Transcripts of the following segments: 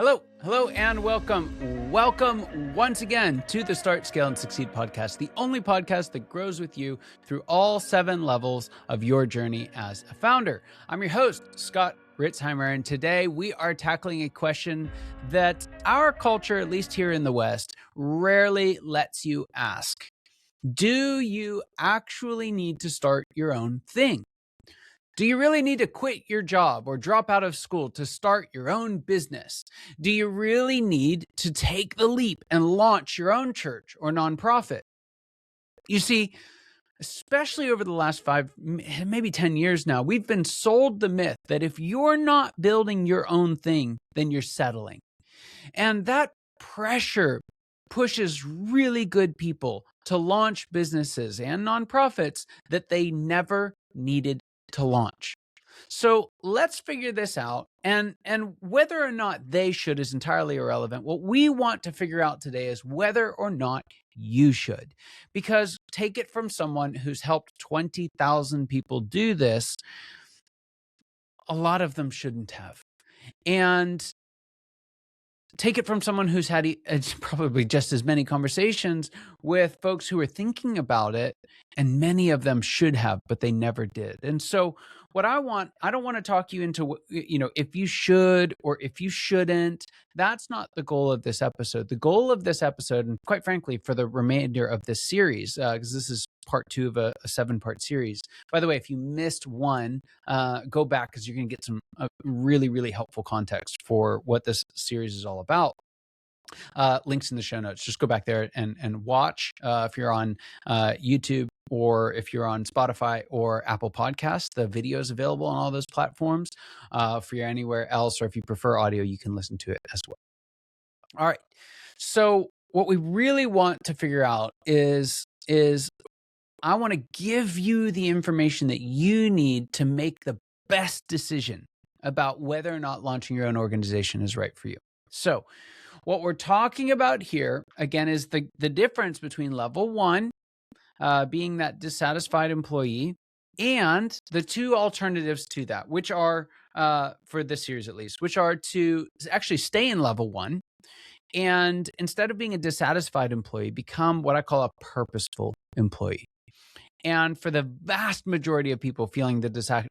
Hello, and welcome. Welcome once again to the Start, Scale, and Succeed podcast, the only podcast that grows with you through all 7 levels of your journey as a founder. I'm your host, Scott Ritzheimer, and today we are tackling a question that our culture, at least here in the West, rarely lets you ask. Do you actually need to start your own thing? Do you really need to quit your job or drop out of school to start your own business? Do you really need to take the leap and launch your own church or nonprofit? You see, especially over the last 5, maybe 10 years now, we've been sold the myth that if you're not building your own thing, then you're settling. And that pressure pushes really good people to launch businesses and nonprofits that they never needed to launch. So let's figure this out. And whether or not they should is entirely irrelevant. What we want to figure out today is whether or not you should. Because take it from someone who's helped 20,000 people do this, a lot of them shouldn't have. And take it from someone who's had probably just as many conversations with folks who are thinking about it, and many of them should have, but they never did. And so what I don't want to talk you into, if you should or if you shouldn't. That's not the goal of this episode. The goal of this episode, and quite frankly, for the remainder of this series, because this is part 2 of a 7-part series. By the way, if you missed one, go back because you're going to get some really, really helpful context for what this series is all about. Links in the show notes. Just go back there and watch. If you're on YouTube or if you're on Spotify or Apple Podcasts, the video is available on all those platforms. If you're anywhere else, or if you prefer audio, you can listen to it as well. All right. So what we really want to figure out is I want to give you the information that you need to make the best decision about whether or not launching your own organization is right for you. So what we're talking about here, again, is the difference between level 1, being that dissatisfied employee, and the 2 alternatives to that, which are, for this series at least, which are to actually stay in level 1, and instead of being a dissatisfied employee, become what I call a purposeful employee. And for the vast majority of people feeling the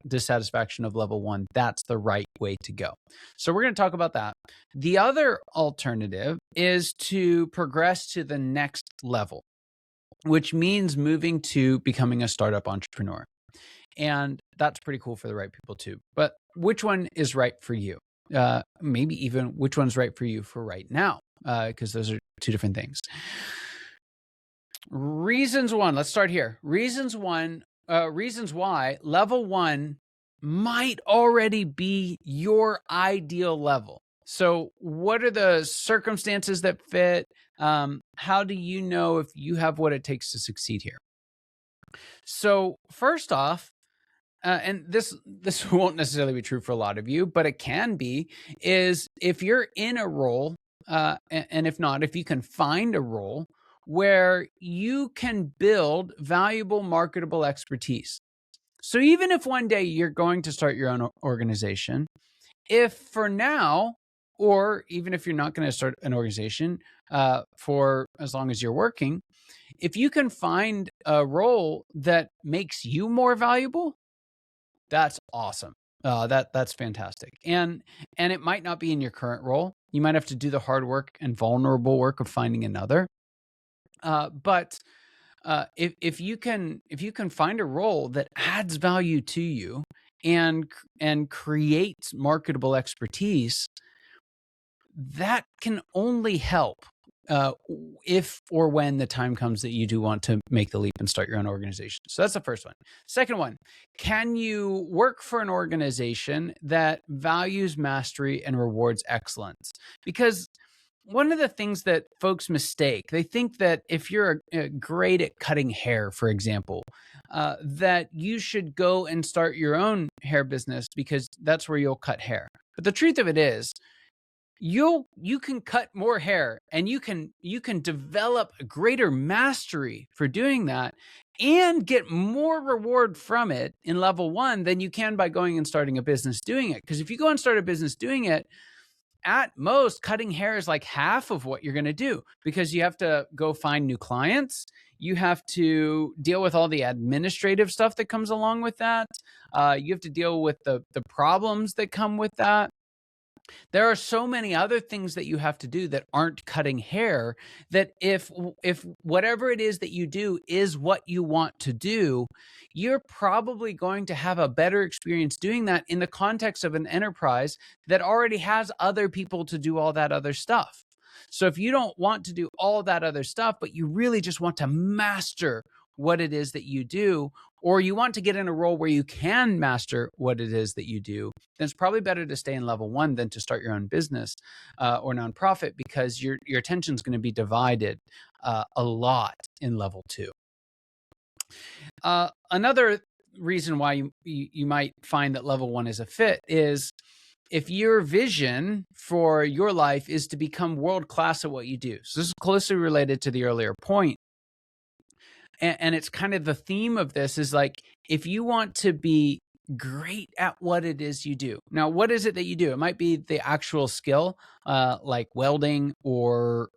dissatisfaction of level 1, that's the right way to go. So we're going to talk about that. The other alternative is to progress to the next level, which means moving to becoming a startup entrepreneur. And that's pretty cool for the right people too. But which one is right for you? Maybe even which one's right for you for right now, because those are 2 different things. Reasons 1, let's start here. Reasons why level 1 might already be your ideal level. So what are the circumstances that fit? How do you know if you have what it takes to succeed here? So first off, and this won't necessarily be true for a lot of you, but it can be, is if you're in a role, and if not, if you can find a role where you can build valuable, marketable expertise. So even if one day you're going to start your own organization, if for now, or even if you're not going to start an organization for as long as you're working, if you can find a role that makes you more valuable, that's awesome. That's fantastic. And it might not be in your current role. You might have to do the hard work and vulnerable work of finding another. But if you can find a role that adds value to you and creates marketable expertise, that can only help if or when the time comes that you do want to make the leap and start your own organization. So that's the first one. Second one, can you work for an organization that values mastery and rewards excellence? Because one of the things that folks mistake, they think that if you're great at cutting hair, for example, that you should go and start your own hair business because that's where you'll cut hair. But the truth of it is, you can cut more hair, and you can develop a greater mastery for doing that and get more reward from it in level 1 than you can by going and starting a business doing it. Because if you go and start a business doing it, at most, cutting hair is like half of what you're going to do, because you have to go find new clients. You have to deal with all the administrative stuff that comes along with that. You have to deal with the problems that come with that. There are so many other things that you have to do that aren't cutting hair, that if whatever it is that you do is what you want to do, you're probably going to have a better experience doing that in the context of an enterprise that already has other people to do all that other stuff. So if you don't want to do all that other stuff, but you really just want to master what it is that you do, or you want to get in a role where you can master what it is that you do, then it's probably better to stay in level one than to start your own business or nonprofit, because your attention is going to be divided a lot in level two. Another reason why you might find that level one is a fit is if your vision for your life is to become world-class at what you do. So this is closely related to the earlier point. And it's kind of the theme of this is like, if you want to be great at what it is you do. Now, what is it that you do? It might be the actual skill, like welding or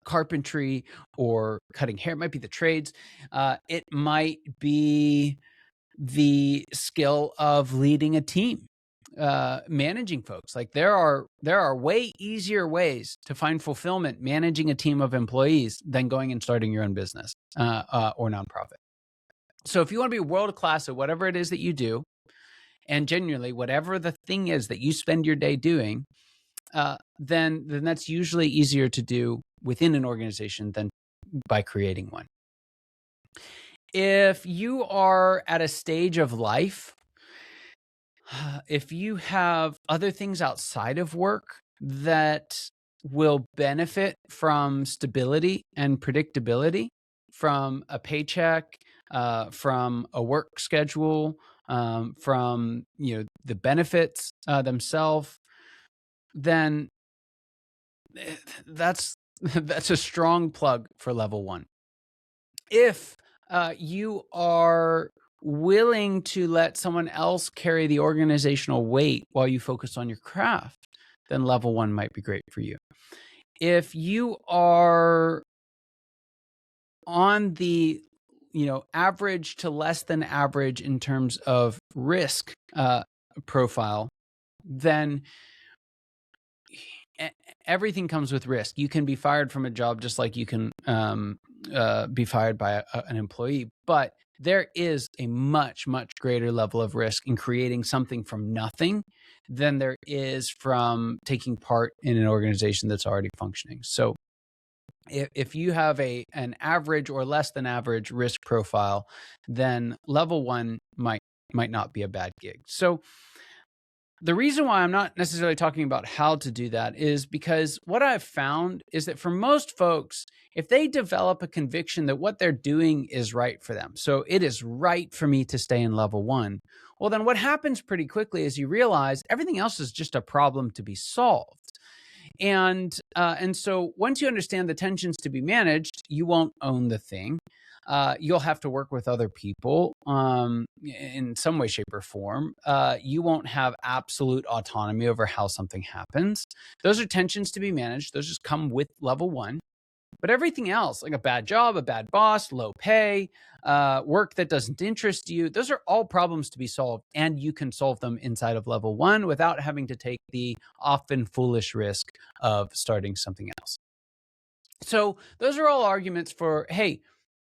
carpentry or cutting hair. It might be the trades. It might be the skill of leading a team, managing folks. Like there are way easier ways to find fulfillment managing a team of employees than going and starting your own business or nonprofit. So if you want to be world-class at whatever it is that you do, and genuinely whatever the thing is that you spend your day doing, then that's usually easier to do within an organization than by creating one. If you are at a stage of life, if you have other things outside of work that will benefit from stability and predictability, from a paycheck, from a work schedule, from the benefits themselves, then that's a strong plug for level one. If you are willing to let someone else carry the organizational weight while you focus on your craft, then level one might be great for you. If you are on the average to less than average in terms of risk profile, then everything comes with risk. You can be fired from a job just like you can be fired by an employee, but there is a much, much greater level of risk in creating something from nothing than there is from taking part in an organization that's already functioning. So if you have an average or less than average risk profile, then level one might not be a bad gig. So the reason why I'm not necessarily talking about how to do that is because what I've found is that for most folks, if they develop a conviction that what they're doing is right for them, so it is right for me to stay in level one, well, then what happens pretty quickly is you realize everything else is just a problem to be solved. And so once you understand the tensions to be managed, you won't own the thing. You'll have to work with other people in some way, shape, or form. You won't have absolute autonomy over how something happens. Those are tensions to be managed. Those just come with level one. But everything else, like a bad job, a bad boss, low pay, work that doesn't interest you, those are all problems to be solved. And you can solve them inside of level one without having to take the often foolish risk of starting something else. So those are all arguments for, hey,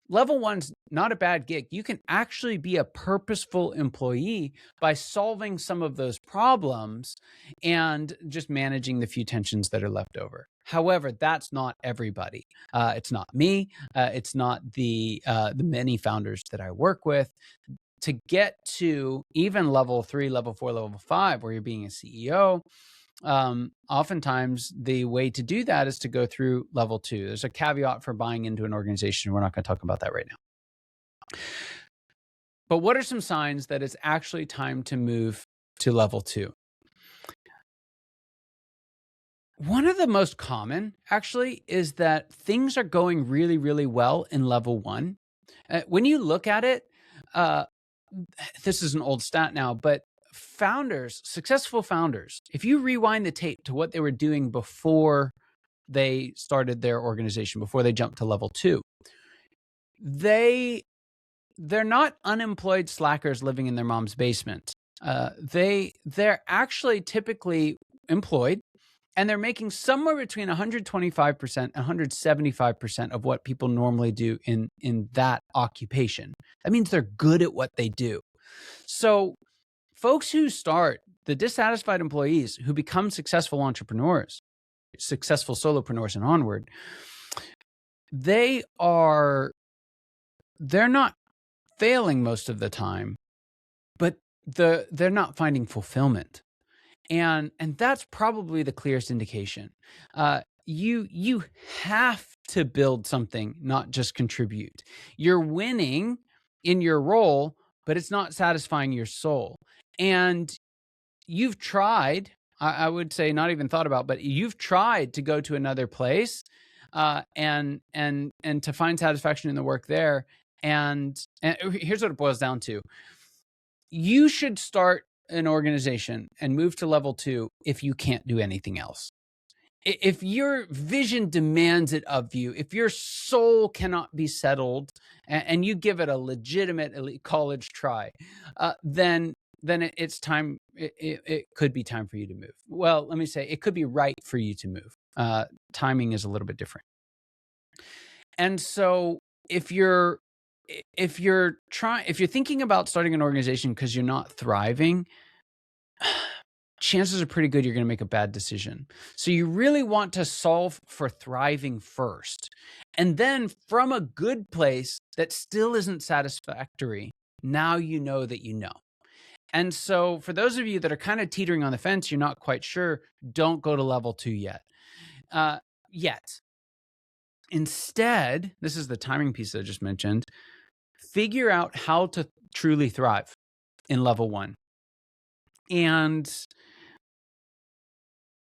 level one's not a bad gig. You can actually be a purposeful employee by solving some of those problems and just managing the few tensions that are left over. However, that's not everybody. It's not me. It's not the many founders that I work with. To get to even level 3, level 4, level 5, where you're being a CEO, oftentimes the way to do that is to go through level 2. There's a caveat for buying into an organization. We're not going to talk about that right now. But what are some signs that it's actually time to move to level 2? One of the most common actually is that things are going really, really well in level 1. When you look at it, this is an old stat now, but founders, successful founders, if you rewind the tape to what they were doing before they started their organization, before they jumped to level 2, they're not unemployed slackers living in their mom's basement. They're actually typically employed, and they're making somewhere between 125% and 175% of what people normally do in that occupation. That means they're good at what they do. So folks who start, the dissatisfied employees who become successful entrepreneurs, successful solopreneurs and onward, they're not failing most of the time, but they're not finding fulfillment. And that's probably the clearest indication. You have to build something, not just contribute. You're winning in your role, but it's not satisfying your soul. And you've tried, I would say not even thought about, but you've tried to go to another place and to find satisfaction in the work there. And here's what it boils down to. You should start an organization and move to level 2 if you can't do anything else. If your vision demands it of you, if your soul cannot be settled and you give it a legitimate elite college try, then it's time. It could be time for you to move. Well, let me say it could be right for you to move. Timing is a little bit different. And so if you're thinking about starting an organization because you're not thriving, chances are pretty good you're going to make a bad decision. So you really want to solve for thriving first. And then from a good place that still isn't satisfactory, now you know that you know. And so for those of you that are kind of teetering on the fence, you're not quite sure, don't go to level 2 yet. Instead, this is the timing piece that I just mentioned, figure out how to truly thrive in level 1 and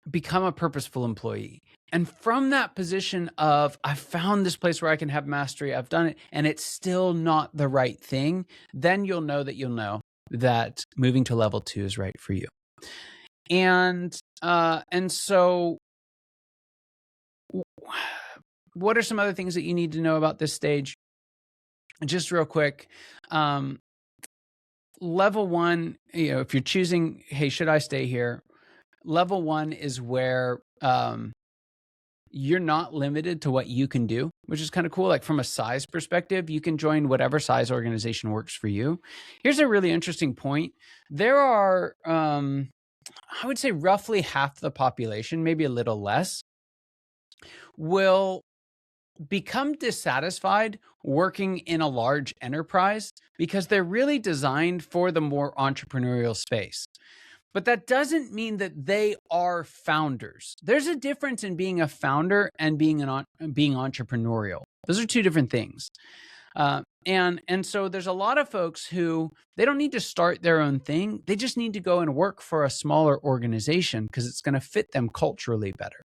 become a purposeful employee. And from that position of, I've found this place where I can have mastery, I've done it, and it's still not the right thing, then you'll know that moving to level 2 is right for you. And so what are some other things that you need to know about this stage? Just real quick, level 1, if you're choosing, hey, should I stay here? Level 1 is where you're not limited to what you can do, which is kind of cool. Like from a size perspective, you can join whatever size organization works for you. Here's a really interesting point. There are, I would say roughly half the population, maybe a little less, will become dissatisfied working in a large enterprise because they're really designed for the more entrepreneurial space. But that doesn't mean that they are founders. There's a difference in being a founder and being entrepreneurial. Those are two different things. And so there's a lot of folks who they don't need to start their own thing. They just need to go and work for a smaller organization because it's going to fit them culturally better.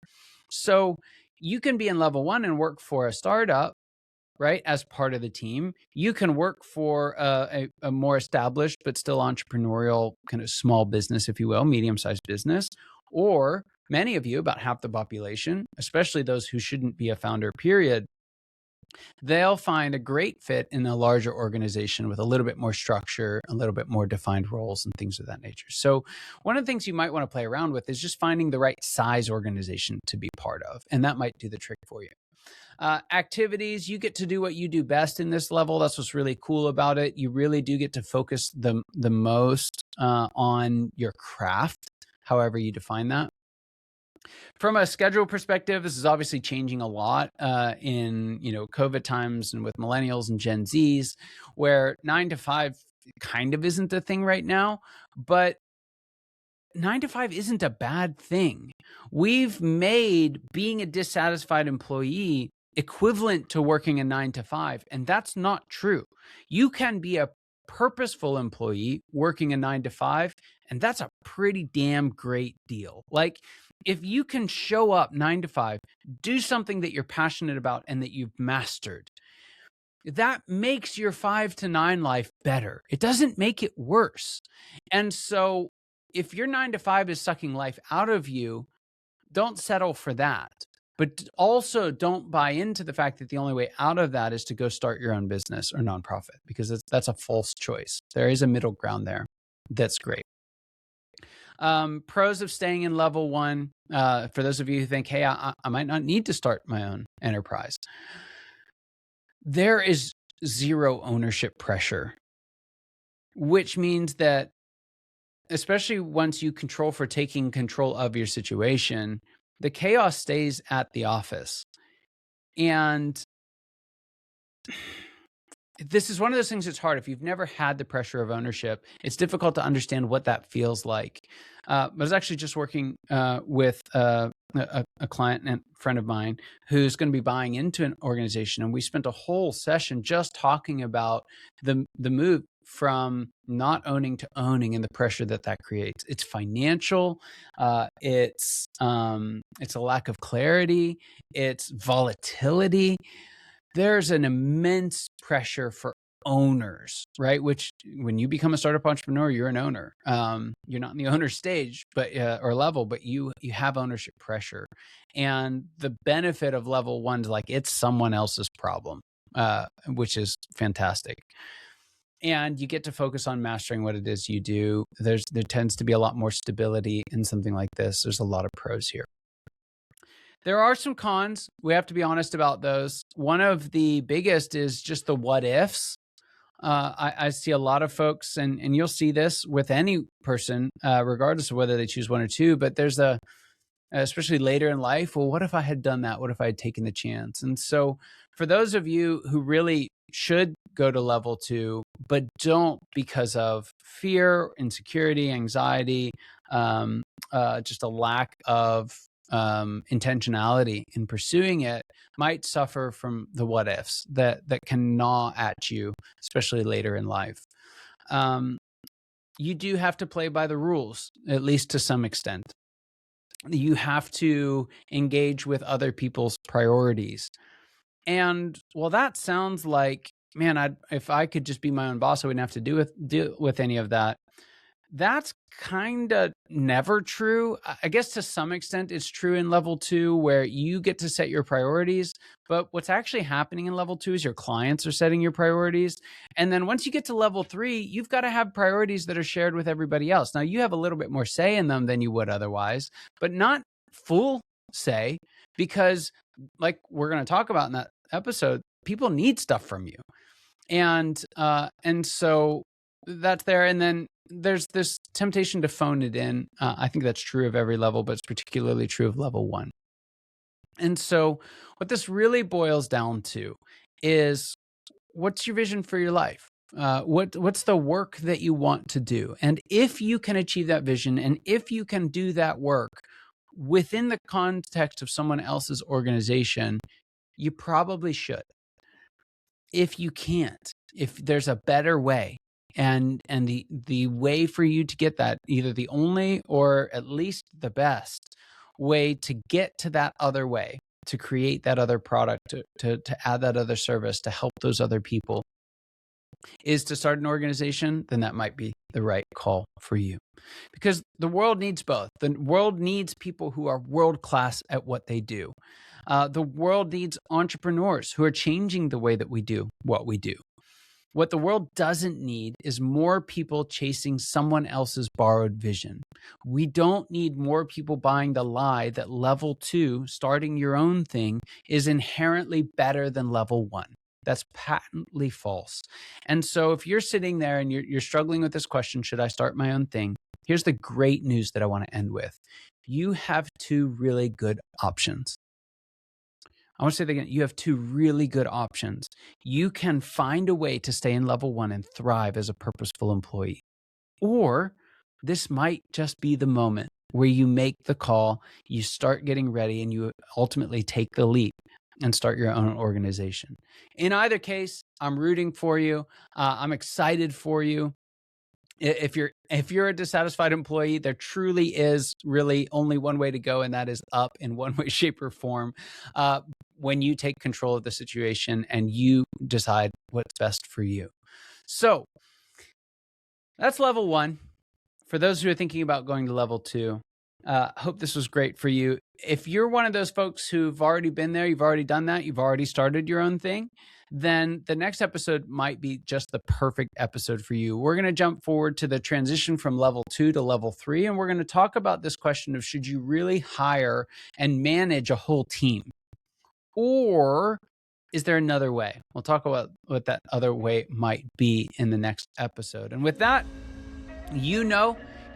So you can be in level 1 and work for a startup, right, as part of the team. You can work for a more established but still entrepreneurial kind of small business, if you will, medium-sized business. Or many of you, about half the population, especially those who shouldn't be a founder, period, they'll find a great fit in a larger organization with a little bit more structure, a little bit more defined roles and things of that nature. So one of the things you might want to play around with is just finding the right size organization to be part of. And that might do the trick for you. Activities, you get to do what you do best in this level. That's what's really cool about it. You really do get to focus the most on your craft, however you define that. From a schedule perspective, this is obviously changing a lot in COVID times and with millennials and Gen Zs, where 9 to 5 kind of isn't a thing right now, but 9 to 5 isn't a bad thing. We've made being a dissatisfied employee equivalent to working a 9 to 5, and that's not true. You can be a purposeful employee working a 9 to 5, and that's a pretty damn great deal. Like, if you can show up 9 to 5, do something that you're passionate about and that you've mastered, that makes your 5 to 9 life better. It doesn't make it worse. And so if your 9 to 5 is sucking life out of you, don't settle for that. But also don't buy into the fact that the only way out of that is to go start your own business or nonprofit, because that's a false choice. There is a middle ground there. That's great. Pros of staying in level 1, for those of you who think, hey, I might not need to start my own enterprise. There is zero ownership pressure, which means that especially once you control for taking control of your situation, the chaos stays at the office. And this is one of those things that's hard. If you've never had the pressure of ownership, it's difficult to understand what that feels like. I was actually just working with a client and friend of mine who's going to be buying into an organization. And we spent a whole session just talking about the move from not owning to owning and the pressure that creates. It's financial. It's a lack of clarity. It's volatility. There's an immense pressure for owners, right? Which when you become a startup entrepreneur, you're an owner. You're not in the owner stage, but or level, but you have ownership pressure. And the benefit of level 1 is like it's someone else's problem, which is fantastic. And you get to focus on mastering what it is you do. There tends to be a lot more stability in something like this. There's a lot of pros here. There are some cons. We have to be honest about those. One of the biggest is just the what ifs. I see a lot of folks, and you'll see this with any person, regardless of whether they choose 1 or 2, but there's especially later in life, well, what if I had done that? What if I had taken the chance? And so for those of you who really should go to level 2, but don't because of fear, insecurity, anxiety, just a lack of intentionality in pursuing it, might suffer from the what ifs that can gnaw at you, especially later in life. You do have to play by the rules, at least to some extent. You have to engage with other people's priorities. And well, that sounds like, man, if I could just be my own boss, I wouldn't have to deal with any of that. That's kind of never true. I guess to some extent it's true in level 2, where you get to set your priorities. But what's actually happening in level 2 is your clients are setting your priorities. And then once you get to level 3, you've got to have priorities that are shared with everybody else. Now, you have a little bit more say in them than you would otherwise, but not full say, because like we're going to talk about in that episode, people need stuff from you. And so that's there. And then there's this temptation to phone it in. I think that's true of every level, but it's particularly true of level 1. And so what this really boils down to is, what's your vision for your life? What's the work that you want to do? And if you can achieve that vision, and if you can do that work within the context of someone else's organization, you probably should. If you can't, if there's a better way, and the way for you to get that, either the only or at least the best way to get to that other way, to create that other product, to add that other service, to help those other people, is to start an organization, then that might be the right call for you. Because the world needs both. The world needs people who are world-class at what they do. The world needs entrepreneurs who are changing the way that we do what we do. What the world doesn't need is more people chasing someone else's borrowed vision. We don't need more people buying the lie that level 2, starting your own thing, is inherently better than level 1. That's patently false. And so if you're sitting there and you're struggling with this question, should I start my own thing? Here's the great news that I want to end with. You have 2 really good options. I want to say that again. You have 2 really good options. You can find a way to stay in level 1 and thrive as a purposeful employee. Or this might just be the moment where you make the call, you start getting ready, and you ultimately take the leap and start your own organization. In either case, I'm rooting for you. I'm excited for you. If you're a dissatisfied employee, there truly is really only one way to go, and that is up in one way, shape, or form. When you take control of the situation and you decide what's best for you. So That's level 1. For those who are thinking about going to level 2, hope this was great for you. If you're one of those folks who've already been there, you've already done that, you've already started your own thing, then the next episode might be just the perfect episode for you. We're going to jump forward to the transition from level 2 to level 3, and we're going to talk about this question of, should you really hire and manage a whole team? Or is there another way? We'll talk about what that other way might be in the next episode. And with that,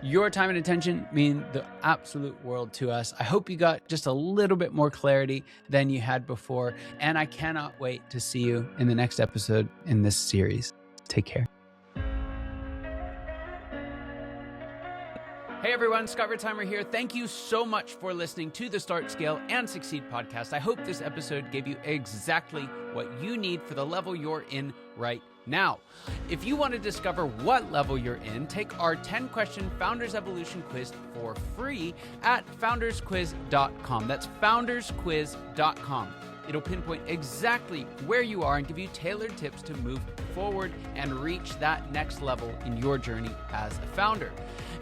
your time and attention mean the absolute world to us. I hope you got just a little bit more clarity than you had before. And I cannot wait to see you in the next episode in this series. Take care. Hey everyone, Scott Ritzheimer here. Thank you so much for listening to the Start, Scale, and Succeed podcast. I hope this episode gave you exactly what you need for the level you're in right now. If you want to discover what level you're in, take our 10-question Founders Evolution quiz for free at foundersquiz.com. That's foundersquiz.com. It'll pinpoint exactly where you are and give you tailored tips to move forward and reach that next level in your journey as a founder.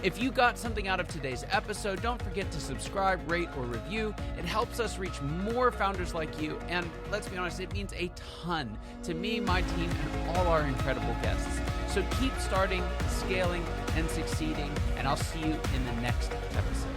If you got something out of today's episode, don't forget to subscribe, rate, or review. It helps us reach more founders like you. And let's be honest, it means a ton to me, my team, and all our incredible guests. So keep starting, scaling, and succeeding, and I'll see you in the next episode.